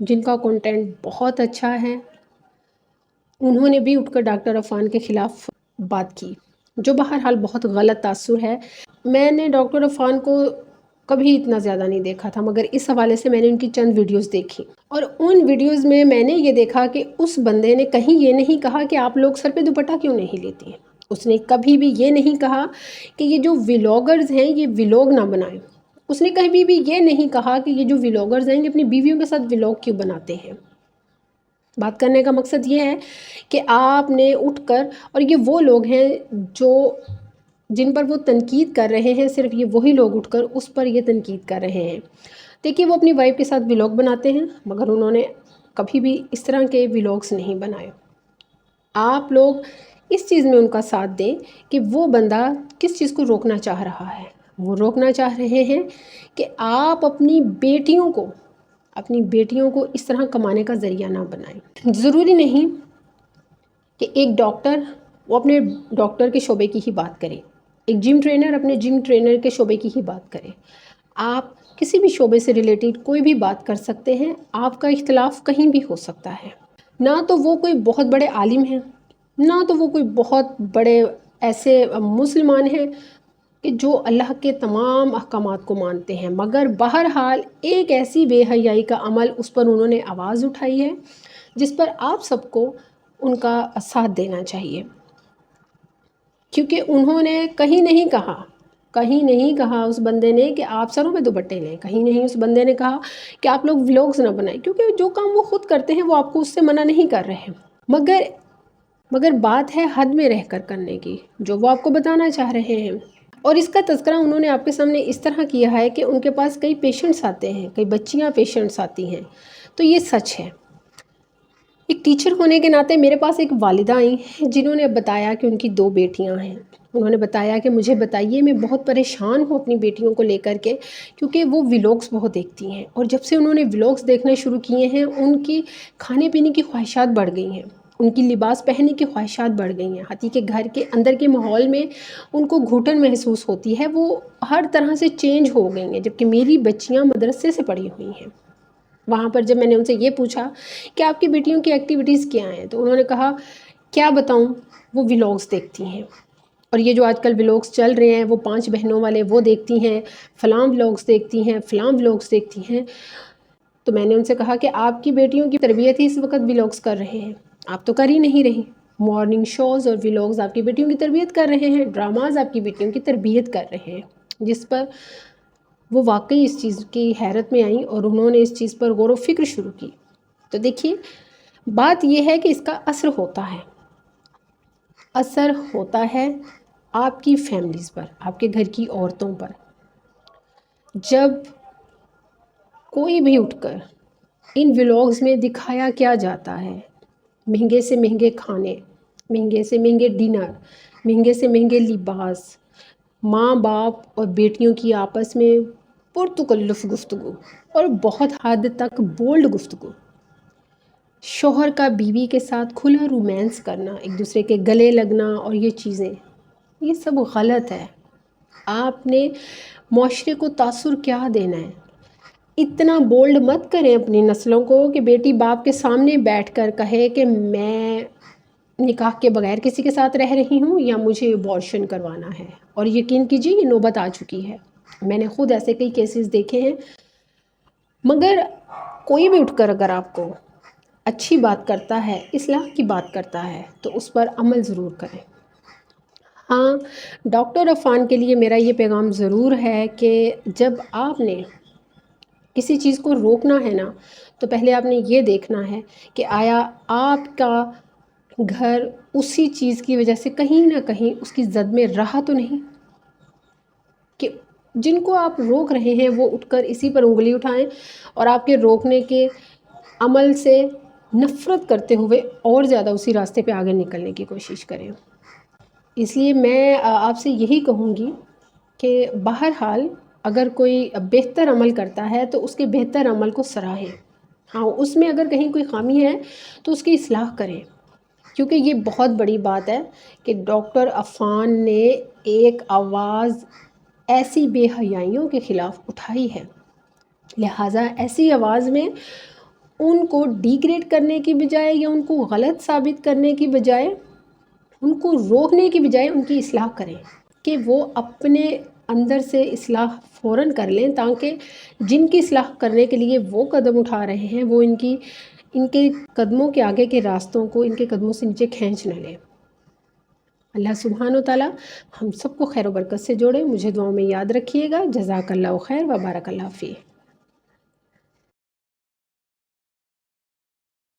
جن کا کنٹینٹ بہت اچھا ہے، انہوں نے بھی اٹھ کر ڈاکٹر عفان کے خلاف بات کی، جو بہرحال بہت غلط تاثر ہے۔ میں نے ڈاکٹر عفان کو کبھی اتنا زیادہ نہیں دیکھا تھا، مگر اس حوالے سے میں نے ان کی چند ویڈیوز دیکھی، اور ان ویڈیوز میں نے یہ دیکھا کہ اس بندے نے کہیں یہ نہیں کہا کہ آپ لوگ سر پہ دوپٹہ کیوں نہیں لیتی ہیں۔ اس نے کبھی بھی یہ نہیں کہا کہ یہ جو ولاگرز ہیں یہ ولاگ نہ بنائیں۔ اس نے کبھی بھی یہ نہیں کہا کہ یہ جو ولاگرز ہیں یہ اپنی بیویوں کے ساتھ ولاگ کیوں بناتے ہیں۔ بات کرنے کا مقصد یہ ہے کہ آپ نے اٹھ کر، اور یہ وہ لوگ ہیں جن پر وہ تنقید کر رہے ہیں، صرف یہ وہی لوگ اٹھ کر اس پر یہ تنقید کر رہے ہیں۔ دیکھیے وہ اپنی وائف کے ساتھ ولاگ بناتے ہیں، مگر انہوں نے کبھی بھی اس طرح کے ولاگز نہیں بنائے۔ آپ لوگ اس چیز میں ان کا ساتھ دیں کہ وہ بندہ کس چیز کو روکنا چاہ رہا ہے۔ وہ روکنا چاہ رہے ہیں کہ آپ اپنی بیٹیوں کو اس طرح کمانے کا ذریعہ نہ بنائیں۔ ضروری نہیں کہ ایک ڈاکٹر وہ اپنے ڈاکٹر کے شعبے کی ہی بات کرے، ایک جم ٹرینر اپنے جم ٹرینر کے شعبے کی ہی بات کرے۔ آپ کسی بھی شعبے سے ریلیٹڈ کوئی بھی بات کر سکتے ہیں، آپ کا اختلاف کہیں بھی ہو سکتا ہے۔ نہ تو وہ کوئی بہت بڑے عالم ہیں، نہ تو وہ کوئی بہت بڑے ایسے مسلمان ہیں کہ جو اللہ کے تمام احکامات کو مانتے ہیں، مگر بہرحال ایک ایسی بے حیائی کا عمل اس پر انہوں نے آواز اٹھائی ہے جس پر آپ سب کو ان کا ساتھ دینا چاہیے، کیونکہ انہوں نے کہیں نہیں کہا اس بندے نے کہ آپ سروں پہ دوپٹے لیں، کہیں نہیں اس بندے نے کہا کہ آپ لوگ ولاگز نہ بنائیں، کیونکہ جو کام وہ خود کرتے ہیں وہ آپ کو اس سے منع نہیں کر رہے ہیں، مگر بات ہے حد میں رہ کر کرنے کی، جو وہ آپ کو بتانا چاہ رہے ہیں۔ اور اس کا تذکرہ انہوں نے آپ کے سامنے اس طرح کیا ہے کہ ان کے پاس کئی پیشنٹس آتے ہیں، کئی بچیاں پیشنٹس آتی ہیں، تو یہ سچ ہے۔ ایک ٹیچر ہونے کے ناطے میرے پاس ایک والدہ آئیں جنہوں نے بتایا کہ ان کی 2 بیٹیاں ہیں۔ انہوں نے بتایا کہ مجھے بتائیے، میں بہت پریشان ہوں اپنی بیٹیوں کو لے کر کے، کیونکہ وہ ولاگز بہت دیکھتی ہیں، اور جب سے انہوں نے ولاگز دیکھنے شروع کیے ہیں ان کی کھانے پینے کی خواہشات بڑھ گئی ہیں، ان کی لباس پہننے کی خواہشات بڑھ گئی ہیں، حتیٰ کہ گھر کے اندر کے ماحول میں ان کو گھٹن محسوس ہوتی ہے، وہ ہر طرح سے چینج ہو گئی ہیں۔ جبکہ میری بچیاں مدرسے سے پڑھی ہوئی ہیں، وہاں پر جب میں نے ان سے یہ پوچھا کہ آپ کی بیٹیوں کی ایکٹیویٹیز کیا ہیں، تو انہوں نے کہا کیا بتاؤں، وہ ولاگز دیکھتی ہیں، اور یہ جو آج کل ولاگز چل رہے ہیں وہ 5 بہنوں والے وہ دیکھتی ہیں، فلاں ولاگز دیکھتی ہیں، فلاں ولاگز دیکھتی ہیں۔ تو میں نے ان سے کہا کہ آپ کی بیٹیوں کی تربیت ہی اس وقت ولاگز کر رہے ہیں، آپ تو کر ہی نہیں رہی۔ مارننگ شوز اور ولاگز آپ کی بیٹیوں کی تربیت کر رہے ہیں، ڈراماز آپ کی بیٹیوں کی تربیت کر رہے ہیں، جس پر وہ واقعی اس چیز کی حیرت میں آئیں اور انہوں نے اس چیز پر غور و فکر شروع کی۔ تو دیکھیے بات یہ ہے کہ اس کا اثر ہوتا ہے آپ کی فیملیز پر، آپ کے گھر کی عورتوں پر۔ جب کوئی بھی اٹھ کر ان ولاگز میں دکھایا کیا جاتا ہے، مہنگے سے مہنگے کھانے، مہنگے سے مہنگے ڈنر، مہنگے سے مہنگے لباس، ماں باپ اور بیٹیوں کی آپس میں پرتکلف گفتگو اور بہت حد تک بولڈ گفتگو، شوہر کا بیوی کے ساتھ کھلا رومانس کرنا، ایک دوسرے کے گلے لگنا، اور یہ چیزیں، یہ سب غلط ہے۔ آپ نے معاشرے کو تاثر کیا دینا ہے؟ اتنا بولڈ مت کریں اپنی نسلوں کو کہ بیٹی باپ کے سامنے بیٹھ کر کہے کہ میں نکاح کے بغیر کسی کے ساتھ رہ رہی ہوں یا مجھے ابارشن کروانا ہے۔ اور یقین کیجیے یہ نوبت آ چکی ہے، میں نے خود ایسے کئی کیسز دیکھے ہیں۔ مگر کوئی بھی اٹھ کر اگر آپ کو اچھی بات کرتا ہے، اصلاح کی بات کرتا ہے، تو اس پر عمل ضرور کریں۔ ہاں، ڈاکٹر عفان کے لیے میرا یہ پیغام ضرور ہے کہ جب آپ نے کسی چیز کو روکنا ہے نا، تو پہلے آپ نے یہ دیکھنا ہے کہ آیا آپ کا گھر اسی چیز کی وجہ سے کہیں نہ کہیں اس کی زد میں رہا تو نہیں، کہ جن کو آپ روک رہے ہیں وہ اٹھ کر اسی پر انگلی اٹھائیں اور آپ کے روکنے کے عمل سے نفرت کرتے ہوئے اور زیادہ اسی راستے پہ آگے نکلنے کی کوشش کریں۔ اس لیے میں آپ سے یہی کہوں گی کہ بہرحال اگر کوئی بہتر عمل کرتا ہے تو اس کے بہتر عمل کو سراہیں، ہاں اس میں اگر کہیں کوئی خامی ہے تو اس کی اصلاح کریں، کیونکہ یہ بہت بڑی بات ہے کہ ڈاکٹر عفان نے ایک آواز ایسی بے حیائیوں کے خلاف اٹھائی ہے، لہٰذا ایسی آواز میں ان کو ڈیگریڈ کرنے کی بجائے یا ان کو غلط ثابت کرنے کی بجائے، ان کو روکنے کی بجائے ان کی اصلاح کریں کہ وہ اپنے اندر سے اصلاح فوراً کر لیں، تاکہ جن کی اصلاح کرنے کے لیے وہ قدم اٹھا رہے ہیں وہ ان کے قدموں کے آگے کے راستوں کو ان کے قدموں سے نیچے کھینچ نہ لیں۔ اللہ سبحانہ و تعالیٰ ہم سب کو خیر و برکت سے جوڑے۔ مجھے دعاؤں میں یاد رکھیے گا۔ جزاک اللہ خیر و بارک اللہ فیک۔